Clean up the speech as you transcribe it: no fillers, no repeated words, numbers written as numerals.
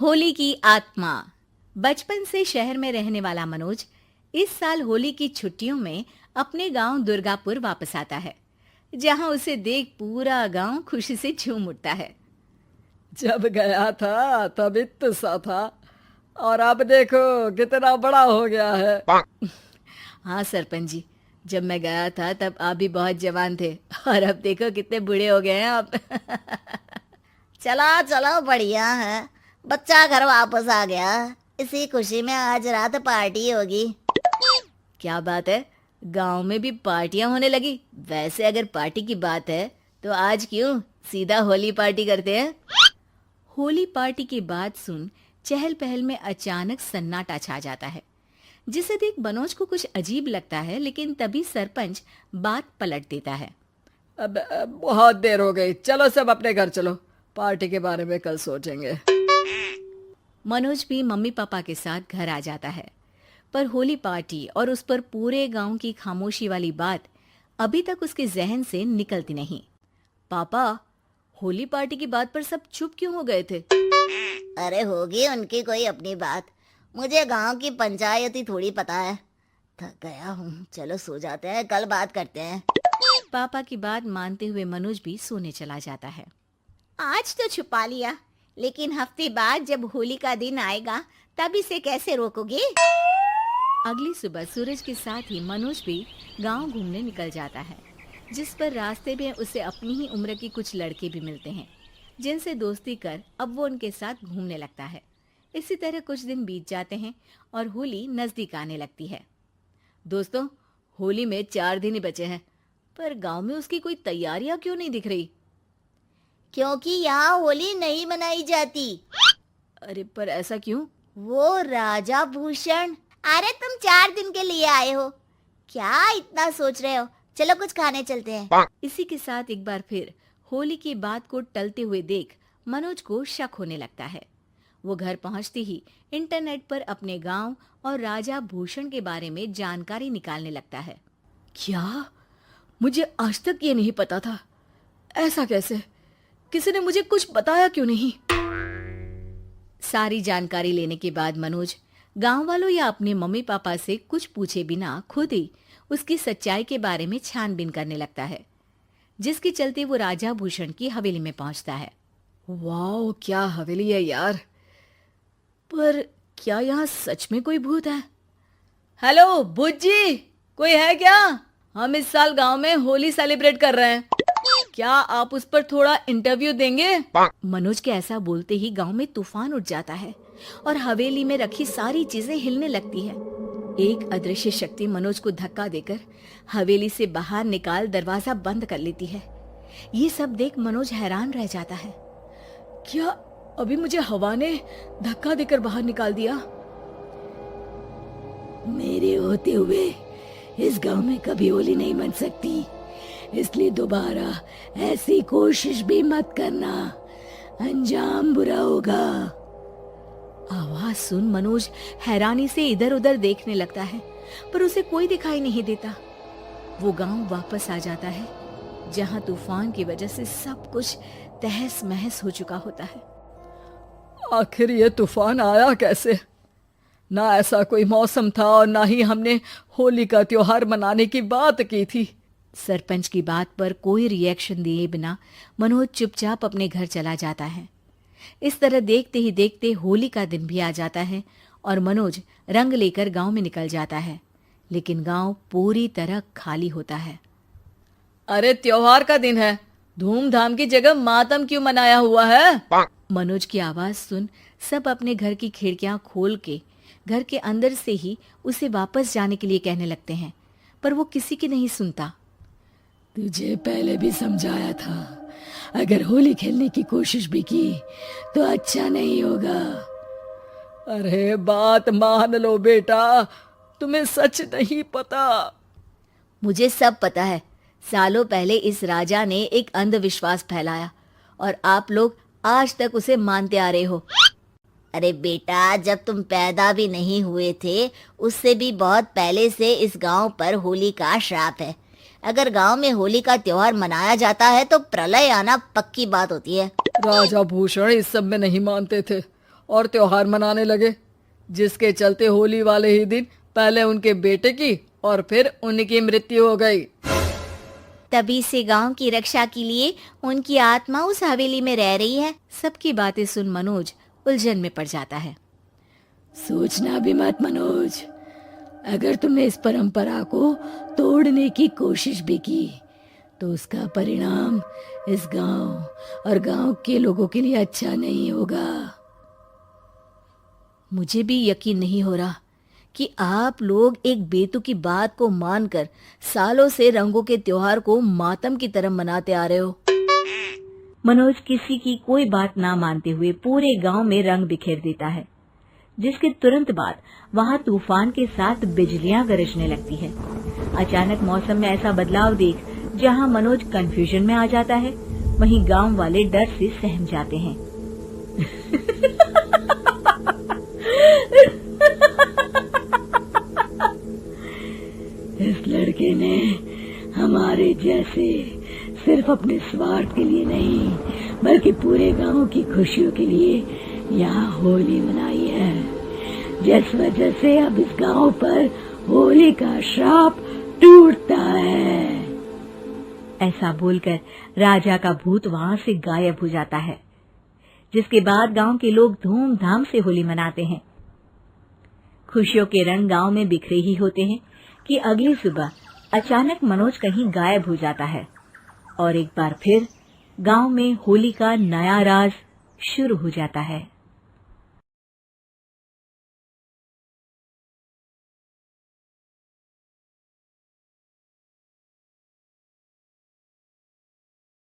होली की आत्मा। बचपन से शहर में रहने वाला मनोज इस साल होली की छुट्टियों में अपने गांव दुर्गापुर वापस आता है, जहां उसे देख पूरा गांव खुशी से झूम उठता है। जब गया था तब इतना सा था और अब देखो कितना बड़ा हो गया है। हाँ सरपंच जी, जब मैं गया था तब आप भी बहुत जवान थे और अब देखो कितने बूढ़े हो गए हैं आप। चलो चलो बढ़िया है। बच्चा घर वापस आ गया। इसी खुशी में आज रात पार्टी होगी। क्या बात है, गांव में भी पार्टियां होने लगी। वैसे अगर पार्टी की बात है तो आज क्यों सीधा होली पार्टी करते हैं। होली पार्टी की बात सुन चहल पहल में अचानक सन्नाटा छा जाता है, जिसे देख मनोज को कुछ अजीब लगता है, लेकिन तभी सरपंच बात पलट देता है। अब बहुत देर हो गई, चलो सब अपने घर चलो, पार्टी के बारे में कल सोचेंगे। मनोज भी मम्मी पापा के साथ घर आ जाता है, पर होली पार्टी और उस पर पूरे गांव की खामोशी वाली बात अभी तक उसके जहन से निकलती नहीं। पापा, होली पार्टी की बात पर सब चुप क्यों हो गए थे? अरे होगी उनकी कोई अपनी बात। मुझे गांव की पंचायती थोड़ी पता है। थक गया हूँ, चलो सो जाते हैं, कल बात करते हैं। पापा की बात मानते हुए मनोज भी सोने चला जाता है। आज तो छुपा लिया, लेकिन हफ्ते बाद जब होली का दिन आएगा तब इसे कैसे रोकोगे? अगली सुबह सूरज के साथ ही मनोज भी गांव घूमने निकल जाता है, जिस पर रास्ते में उसे अपनी ही उम्र के कुछ लड़के भी मिलते हैं, जिनसे दोस्ती कर अब वो उनके साथ घूमने लगता है। इसी तरह कुछ दिन बीत जाते हैं और होली नजदीक आने लगती है। दोस्तों, होली में 4 दिन ही बचे हैं, पर गांव में उसकी कोई तैयारियां क्यों नहीं दिख रही? क्योंकि यहाँ होली नहीं मनाई जाती। अरे पर ऐसा क्यों? वो राजा भूषण। अरे तुम 4 दिन के लिए आए हो, क्या इतना सोच रहे हो? चलो कुछ खाने चलते हैं। इसी के साथ एक बार फिर होली की बात को टलते हुए देख मनोज को शक होने लगता है। वो घर पहुंचते ही इंटरनेट पर अपने गांव और राजा भूषण के बारे में जानकारी निकालने लगता है। क्या? मुझे आज तक ये नहीं पता था। ऐसा कैसे? किसी ने मुझे कुछ बताया क्यों नहीं? सारी जानकारी लेने के बाद मनोज गांव वालों या अपने मम्मी पापा से कुछ पूछे बिना खुद ही उसकी सच्चाई के बारे में छानबीन करने लगता है, जिसके चलते वो राजा भूषण की हवेली में पहुंचता है। वाह, क्या हवेली है यार। पर क्या यहाँ सच में कोई भूत है? हेलो भूत जी, कोई है क्या? हम इस साल गांव में होली सेलिब्रेट कर रहे हैं, क्या आप उस पर थोड़ा इंटरव्यू देंगे? मनोज के ऐसा बोलते ही गांव में तूफान उठ जाता है और हवेली में रखी सारी चीजें हिलने लगती है। एक अदृश्य शक्ति मनोज को धक्का देकर हवेली से बाहर निकाल दरवाजा बंद कर लेती है। ये सब देख मनोज हैरान रह जाता है। क्या अभी मुझे हवा ने धक्का देकर बाहर निकाल दिया? मेरे होते हुए इस गांव में कभी होली नहीं मन सकती, इसलिए दोबारा ऐसी कोशिश भी मत करना, अंजाम बुरा होगा। आवाज सुन मनोज हैरानी से इधर उधर देखने लगता है, पर उसे कोई दिखाई नहीं देता। वो गांव वापस आ जाता है, जहां तूफान की वजह से सब कुछ तहस महस हो चुका होता है। आखिर ये तूफान आया कैसे? ना ऐसा कोई मौसम था और ना ही हमने होली का त्योहार मनाने की बात की थी। सरपंच की बात पर कोई रिएक्शन दिए बिना मनोज चुपचाप अपने घर चला जाता है। इस तरह देखते ही देखते होली का दिन भी आ जाता है और मनोज रंग लेकर गांव में निकल जाता है, लेकिन गांव पूरी तरह खाली होता है। अरे त्योहार का दिन है, धूमधाम की जगह मातम क्यों मनाया हुआ है? मनोज की आवाज सुन सब अपने घर की खिड़कियां खोल के घर के अंदर से ही उसे वापस जाने के लिए कहने लगते हैं, पर वो किसी की नहीं सुनता। तुझे पहले भी समझाया था, अगर होली खेलने की कोशिश भी की तो अच्छा नहीं होगा। अरे बात मान लो बेटा, तुम्हें सच नहीं पता। मुझे सब पता है। सालों पहले इस राजा ने एक अंधविश्वास फैलाया और आप लोग आज तक उसे मानते आ रहे हो। अरे बेटा, जब तुम पैदा भी नहीं हुए थे उससे भी बहुत पहले से इस गांव पर होली का श्राप है। अगर गांव में होली का त्योहार मनाया जाता है तो प्रलय आना पक्की बात होती है। राजा भूषण इस सब में नहीं मानते थे और त्योहार मनाने लगे, जिसके चलते होली वाले ही दिन पहले उनके बेटे की और फिर उनकी मृत्यु हो गई। तभी से गांव की रक्षा के लिए उनकी आत्मा उस हवेली में रह रही है। सबकी बातें सुन मनोज उलझन में पड़ जाता है। सोचना भी मत मनोज, अगर तुमने इस परंपरा को तोड़ने की कोशिश भी की तो उसका परिणाम इस गांव और गांव के लोगों के लिए अच्छा नहीं होगा। मुझे भी यकीन नहीं हो रहा कि आप लोग एक बेतुकी बात को मानकर सालों से रंगों के त्योहार को मातम की तरह मनाते आ रहे हो। मनोज किसी की कोई बात ना मानते हुए पूरे गांव में रंग बिखेर देता है, जिसके तुरंत बाद वहां तूफान के साथ बिजलियां गरजने लगती है। अचानक मौसम में ऐसा बदलाव देख जहां मनोज कंफ्यूजन में आ जाता है, वहीं गांव वाले डर से सहम जाते हैं। इस लड़के ने हमारे जैसे सिर्फ अपने स्वार्थ के लिए नहीं बल्कि पूरे गांव की खुशियों के लिए यहाँ होली मनाई है, जिस वजह से अब इस गांव पर होली का श्राप टूटता है। ऐसा बोलकर राजा का भूत वहां से गायब हो जाता है, जिसके बाद गांव के लोग धूमधाम से होली मनाते हैं। खुशियों के रंग गांव में बिखरे ही होते हैं कि अगली सुबह अचानक मनोज कहीं गायब हो जाता है और एक बार फिर गांव में होली का नया राज शुरू हो जाता है।